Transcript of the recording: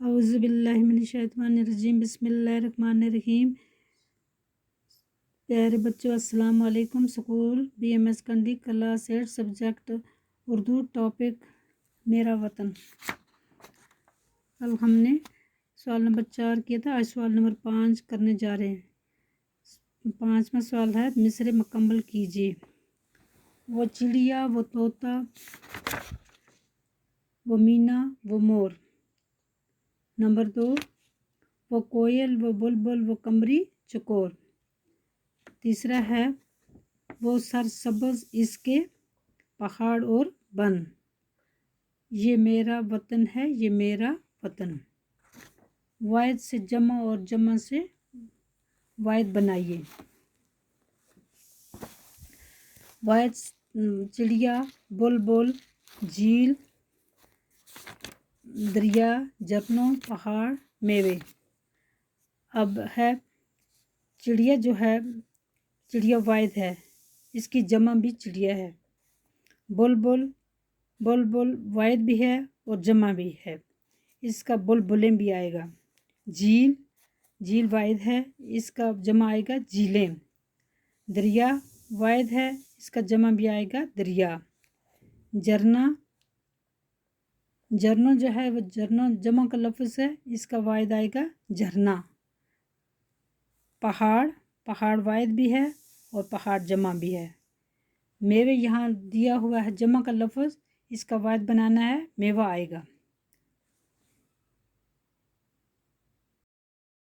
اعوذ باللہ من الشیطان الرجیم، بسم اللہ الرحمن الرحیم۔ پیارے بچوں، السلام علیکم۔ School BMS Kandi class 8 subject Urdu, topic میرا وطن۔ کل ہم نے سوال نمبر 4 کیا تھا، آج سوال نمبر 5 کرنے جا رہے ہیں۔ 5واں سوال ہے، مصرع مکمل کیجیے۔ وہ چڑیا، وہ طوطا، وہ مینا، وہ مور۔ نمبر 2، وہ کوئل، وہ بلبل، وہ قمری چکور۔ تیسرا ہے، وہ سرسبز اس کے پہاڑ اور بن۔ یہ میرا وطن ہے، یہ میرا وطن۔ واحد سے جمع اور جمع سے واحد بنائیے۔ واحد چڑیا، بلبل، جھیل، دریا، جھرنوں، پہاڑ، میوے۔ اب ہے چڑیا، جو ہے چڑیا واحد ہے، اس کی جمع بھی چڑیا ہے۔ بلبل، بلبل واحد بھی ہے اور جمع بھی ہے، اس کا بلبلیں بھی آئے گا۔ جھیل، جھیل واحد ہے، اس کا جمع آئے گا جھیلیں۔ دریا واحد ہے، اس کا جمع بھی آئے گا دریا۔ جھرنا، جھرنوں جو ہے وہ جھرنوں جمع کا لفظ ہے، اس کا واحد آئے گا جھرنا۔ پہاڑ، پہاڑ واحد بھی ہے اور پہاڑ جمع بھی ہے۔ میوے یہاں دیا ہوا ہے جمع کا لفظ، اس کا واحد بنانا ہے، میوہ آئے گا۔